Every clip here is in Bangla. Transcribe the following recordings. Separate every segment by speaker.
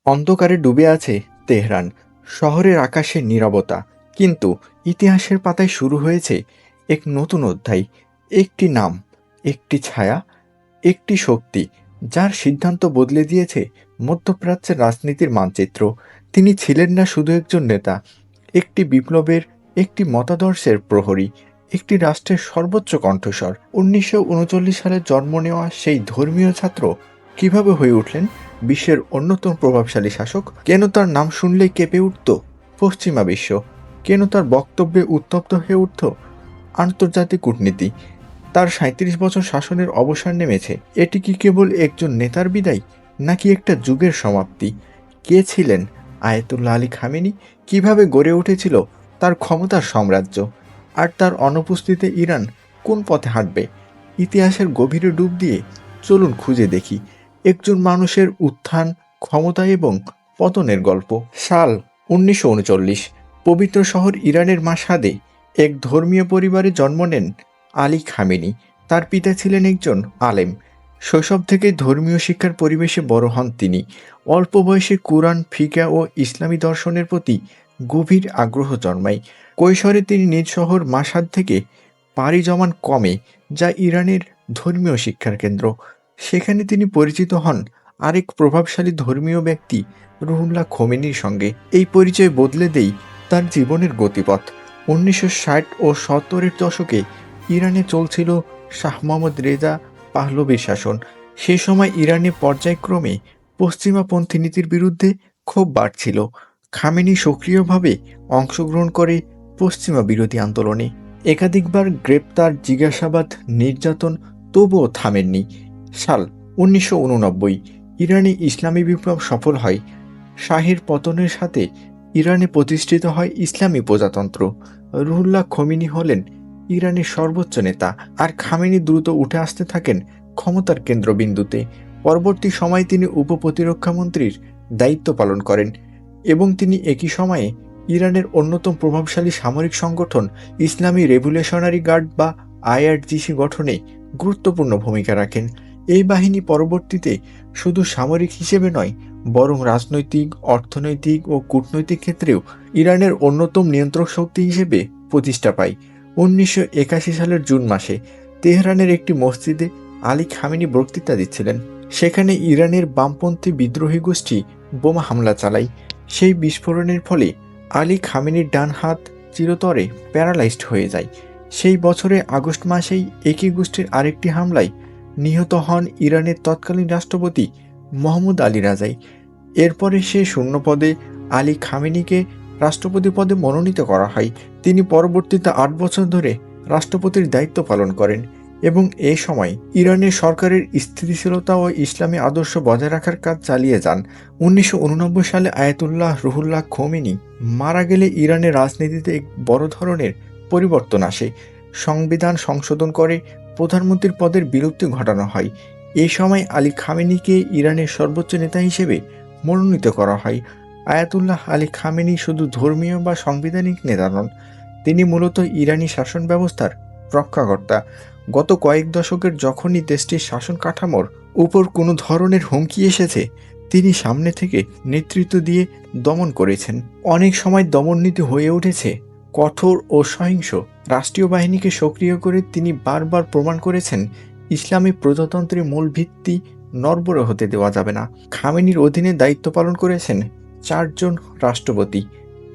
Speaker 1: অন্ধকারে ডুবে আছে তেহরান, শহরের আকাশের নীরবতা। কিন্তু ইতিহাসের পাতায় শুরু হয়েছে এক নতুন অধ্যায়। একটি নাম, একটি ছায়া, একটি শক্তি যার সিদ্ধান্ত বদলে দিয়েছে মধ্যপ্রাচ্যের রাজনীতির মানচিত্র। তিনি ছিলেন না শুধু একজন নেতা, একটি বিপ্লবের, একটি মতাদর্শের প্রহরী, একটি রাষ্ট্রের সর্বোচ্চ কণ্ঠস্বর। ১৯৩৯ সালে জন্ম নেওয়া সেই ধর্মীয় ছাত্র কিভাবে হয়ে উঠলেন বিশ্বের অন্যতম প্রভাবশালী শাসক? কেন তার নাম শুনলেই কেঁপে উঠত পশ্চিমা বিশ্ব? কেন তার বক্তব্যে উত্তপ্ত হয়ে উঠত আন্তর্জাতিক কূটনীতি? তার ৩৭ বছর শাসনের অবসান নেমেছে। এটি কি কেবল একজন নেতার বিদায়, নাকি একটা যুগের সমাপ্তি? কে ছিলেন আয়াতুল্লাহ আলী খামেনি? কিভাবে গড়ে উঠেছিল তার ক্ষমতার সাম্রাজ্য? আর তার অনুপস্থিতিতে ইরান কোন পথে হাঁটবে? ইতিহাসের গভীরে ডুব দিয়ে চলুন খুঁজে দেখি একজন মানুষের উত্থান, ক্ষমতা এবং পতনের গল্প। সাল ১৯৩৯। পবিত্র শহর ইরানের মাশহাদে এক ধর্মীয় পরিবারে জন্ম নেন আলী খামেনি। তার পিতা ছিলেন একজন আলেম। শৈশব থেকেই ধর্মীয় শিক্ষার পরিবেশে বড় হন তিনি। অল্প বয়সে কুরআন, ফিকহ ও ইসলামী দর্শনের প্রতি গভীর আগ্রহ জন্মায়। কৈশোরে তিনি নিজ শহর মাশহাদ থেকে পাড়ি জমান কমে, যা ইরানের ধর্মীয় শিক্ষার কেন্দ্র। সেখানে তিনি পরিচিত হন আরেক প্রভাবশালী ধর্মীয় ব্যক্তি রুহুল্লাহ খোমেনির সঙ্গে। এই পরিচয় বদলে দেয় তার জীবনের গতিপথ। ১৯৬০ ও ৭০-এর দশকে ইরানে চলছিল শাহ মোহাম্মদ রেজা পাহলভির শাসন। সে সময় ইরানে পর্যায়ক্রমে পশ্চিমাপন্থী নীতির বিরুদ্ধে ক্ষোভ বাড়ছিল। খামেনি সক্রিয়ভাবে অংশগ্রহণ করে পশ্চিমা বিরোধী আন্দোলনে। একাধিকবার গ্রেপ্তার, জিজ্ঞাসাবাদ, নির্যাতন, তবুও থামেননি। সাল ১৯৮৯। ইরানে ইসলামী বিপ্লব সফল হয়। শাহের পতনের সাথে ইরানে প্রতিষ্ঠিত হয় ইসলামী প্রজাতন্ত্র। রুহুল্লাহ খোমেনি হলেন ইরানের সর্বোচ্চ নেতা, আর খামেনি দ্রুত উঠে আসতে থাকেন ক্ষমতার কেন্দ্রবিন্দুতে। পরবর্তী সময়ে তিনি উপপ্রতিরক্ষামন্ত্রীর দায়িত্ব পালন করেন এবং তিনি একই সময়ে ইরানের অন্যতম প্রভাবশালী সামরিক সংগঠন ইসলামী রেভলিউশনারি গার্ড বা আইআরজিসি গঠনে গুরুত্বপূর্ণ ভূমিকা রাখেন। এই বাহিনী পরবর্তীতে শুধু সামরিক হিসেবে নয়, বরং রাজনৈতিক, অর্থনৈতিক ও কূটনৈতিক ক্ষেত্রেও ইরানের অন্যতম নিয়ন্ত্রক শক্তি হিসেবে প্রতিষ্ঠা পায়। ১৯৮১ সালের জুন মাসে তেহরানের একটি মসজিদে আলী খামেনি বক্তৃতা দিচ্ছিলেন। সেখানে ইরানের বামপন্থী বিদ্রোহী গোষ্ঠী বোমা হামলা চালায়। সেই বিস্ফোরণের ফলে আলী খামেনির ডান হাত চিরতরে প্যারালাইজড হয়ে যায়। সেই বছরের আগস্ট মাসেই একই গোষ্ঠীর আরেকটি হামলায় নিহত হন ইরানের তৎকালীন রাষ্ট্রপতি মোহাম্মদ আলী রাজাই। এরপরে সে শূন্যপদে আলী খামেনিকে রাষ্ট্রপতি পদে মনোনীত করা হয়। তিনি পরবর্তীতে ৮ বছর ধরে রাষ্ট্রপতির দায়িত্ব পালন করেন এবং এ সময় ইরানের সরকারের স্থিতিশীলতা ও ইসলামী আদর্শ বজায় রাখার কাজ চালিয়ে যান। ১৯৮৯ সালে আয়াতুল্লাহ রুহুল্লাহ খোমেনি মারা গেলে ইরানের রাজনীতিতে এক বড় ধরনের পরিবর্তন আসে। সংবিধান সংশোধন করে প্রধানমন্ত্রীর পদের বিলুপ্তি ঘটানো হয়। এই সময় আলী খামেনিকে ইরানের সর্বোচ্চ নেতা হিসেবে মনোনীত করা হয়। আয়াতুল্লাহ আলী খামেনি শুধু ধর্মীয় বা সাংবিধানিক নেতা নন, তিনি মূলত ইরানি শাসন ব্যবস্থার রক্ষাকর্তা। গত কয়েক দশকের যখনই দেশটির শাসন কাঠামোর উপর কোনো ধরনের হুমকি এসেছে, তিনি সামনে থেকে নেতৃত্ব দিয়ে দমন করেছেন। অনেক সময় দমননীতি হয়ে উঠেছে কঠোর ও সহিংস। রাষ্ট্রীয় বাহিনীকে সক্রিয় করে তিনি বারবার প্রমাণ করেছেন ইসলামী প্রজাতন্ত্রের মূল ভিত্তি নড়বড়ে হতে দেওয়া যাবে না। খামেনির অধীনে দায়িত্ব পালন করেছেন ৪ জন রাষ্ট্রপতি।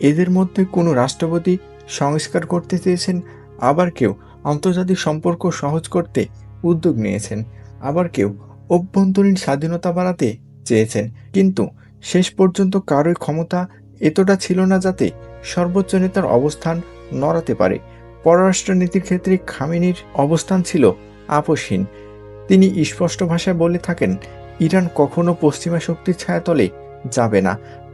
Speaker 1: এদের মধ্যে কোনো রাষ্ট্রপতি সংস্কার করতে চেয়েছেন, আবার কেউ আন্তর্জাতিক সম্পর্ক সহজ করতে উদ্যোগ নিয়েছেন, আবার কেউ অভ্যন্তরীণ স্বাধীনতা বাড়াতে চেয়েছেন। কিন্তু শেষ পর্যন্ত কারোই ক্ষমতা এতটা ছিল না যাতে সর্বোচ্চ নেতার অবস্থান নড়াতে পারে। পররাষ্ট্রনীতির ক্ষেত্রে খামেনির অবস্থান ছিল আপোষহীন। তিনি স্পষ্ট ভাষায় বলে থাকেন, ইরান কখনো পশ্চিমা শক্তির ছায়াতলে যাবে না।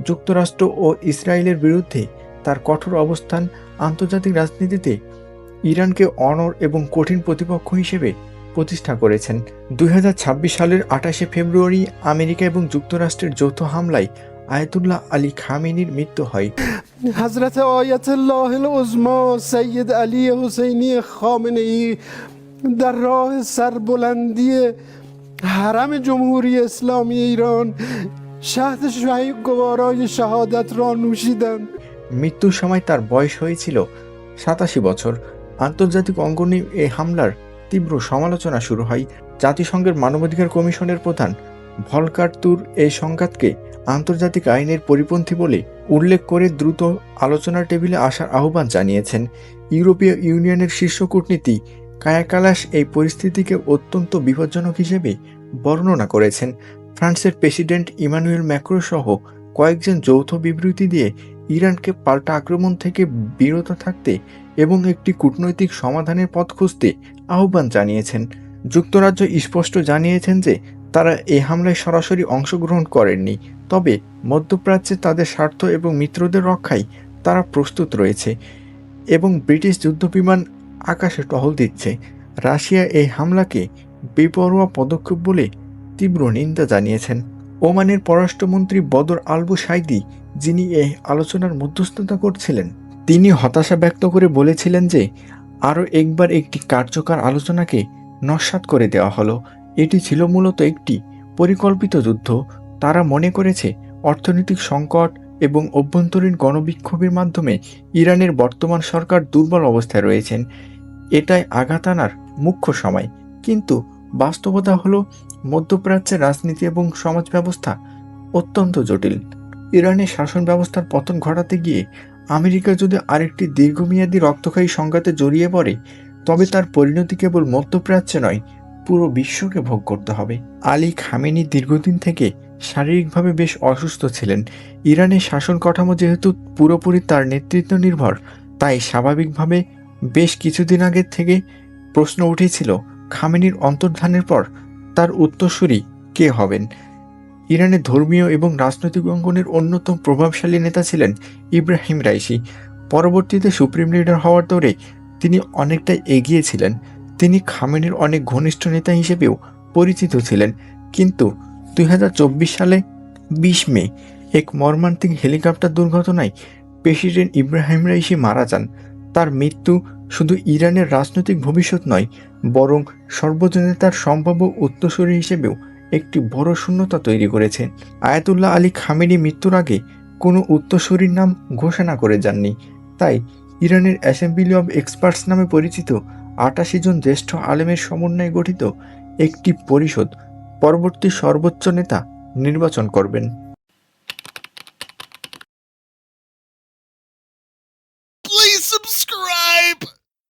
Speaker 1: যুক্তরাষ্ট্র ও ইসরায়েলের বিরুদ্ধে তার কঠোর অবস্থান আন্তর্জাতিক রাজনীতিতে ইরানকে অনড় এবং কঠিন প্রতিপক্ষ হিসেবে প্রতিষ্ঠা করেছেন। ২০২৬ সালের ২৮শে ফেব্রুয়ারি আমেরিকা এবং যুক্তরাষ্ট্রের যৌথ হামলায় আয়াতুল্লাহ আলী খামেনির মৃত্যু হয়।
Speaker 2: حضرت آیت الله العظما سید علی حسینی خامنه‌ای در راه سربلندی حرم جمهوری اسلامی ایران شهد شهی گوارای شهادت را نوشیدند.
Speaker 1: মৃত্যুর সময় তার বয়স হয়েছিল 87 বছর। আন্তর্জাতিক অঙ্গনে এই হামলার তীব্র সমালোচনা শুরু হয়। জাতিসংঘের মানবাধিকার কমিশনের প্রধান ভলকার তুর এই সংঘাতকে আন্তর্জাতিক আইনের পরিপন্থী বলে উল্লেখ করে দ্রুত আলোচনার টেবিলে আসার আহ্বান জানিয়েছেন। ইউরোপীয় ইউনিয়নের শীর্ষ কূটনীতি কায়া কালাস এই পরিস্থিতিকে অত্যন্ত বিপজ্জনক হিসেবে বর্ণনা করেছেন। ফ্রান্সের প্রেসিডেন্ট ইমানুয়েল ম্যাক্রো সহ কয়েকজন যৌথ বিবৃতি দিয়ে ইরানকে পাল্টা আক্রমণ থেকে বিরত থাকতে এবং একটি কূটনৈতিক সমাধানের পথ খুঁজতে আহ্বান জানিয়েছেন। যুক্তরাজ্য স্পষ্ট জানিয়েছেন যে তারা এই হামলায় সরাসরি অংশগ্রহণ করেননি, তবে মধ্যপ্রাচ্যে তাদের স্বার্থ এবং মিত্রদের রক্ষায় তারা প্রস্তুত রয়েছে এবং ব্রিটিশ যুদ্ধবিমান আকাশে টহল দিচ্ছে। রাশিয়া এই হামলাকে বেপরোয়া পদক্ষেপ বলে তীব্র নিন্দা জানিয়েছেন। ওমানের পররাষ্ট্রমন্ত্রী বদর আলবু সাইদি, যিনি এই আলোচনার মধ্যস্থতা করছিলেন, তিনি হতাশা ব্যক্ত করে বলেছিলেন যে আরও একবার একটি কার্যকর আলোচনাকে নস্যাৎ করে দেওয়া হলো। এটি ছিল মূলত একটি পরিকল্পিত যুদ্ধ। তারা মনে করেছে অর্থনৈতিক সংকট এবং অভ্যন্তরীণ গণবিক্ষোভের মাধ্যমে ইরানের বর্তমান সরকার দুর্বল অবস্থায় রয়েছেন। এটাই আঘাত আনার মুখ্য সময়। কিন্তু বাস্তবতা হলো মধ্যপ্রাচ্যের রাজনীতি এবং সমাজ ব্যবস্থা অত্যন্ত জটিল। ইরানের শাসন ব্যবস্থার পতন ঘটাতে গিয়ে আমেরিকা যদি আরেকটি দীর্ঘমেয়াদী রক্তক্ষয়ী সংঘাতে জড়িয়ে পড়ে, তবে তার পরিণতি কেবল মধ্যপ্রাচ্যে নয়, পুরো বিশ্বকে ভোগ করতে হবে। আলী খামেনি দীর্ঘদিন থেকে শারীরিকভাবে বেশ অসুস্থ ছিলেন। ইরানের শাসন কাঠামো যেহেতু পুরোপুরি তার নেতৃত্ব নির্ভর, তাই স্বাভাবিকভাবে বেশ কিছুদিন আগে থেকে প্রশ্ন উঠেছিল খামেনির অন্তর্ধানের পর তার উত্তরসূরি কে হবেন। ইরানের ধর্মীয় এবং রাজনৈতিক অঙ্গনের অন্যতম প্রভাবশালী নেতা ছিলেন ইব্রাহিম রাইসি। পরবর্তীতে সুপ্রিম লিডার হওয়ার দৌড়ে তিনি অনেকটাই এগিয়ে ছিলেন। তিনি খামেনির অনেক ঘনিষ্ঠ নেতা হিসেবেও পরিচিত ছিলেন। কিন্তু 2024 সালে 20 মে এক মর্মান্তিক হেলিকপ্টার দুর্ঘটনায় প্রেসিডেন্ট ইব্রাহিম রাইসি মারা যান। তার মৃত্যু শুধু ইরানের রাজনৈতিক ভবিষ্যৎ নয়, বরং সর্বজনে তার সম্ভাব্য উত্তরসূরি হিসেবেও একটি বড় শূন্যতা তৈরি করেছে। আয়াতুল্লাহ আলী খামেনি মৃত্যুর আগে কোনো উত্তরসূরির নাম ঘোষণা করে যাননি। তাই ইরানের অ্যাসেম্বলি অব এক্সপার্টস নামে পরিচিত 88 জন জ্যেষ্ঠ আলেমের সমন্বয়ে গঠিত একটি পরিষদ পরবর্তী সর্বোচ্চ নেতা নির্বাচন করবেন।
Speaker 3: Please subscribe!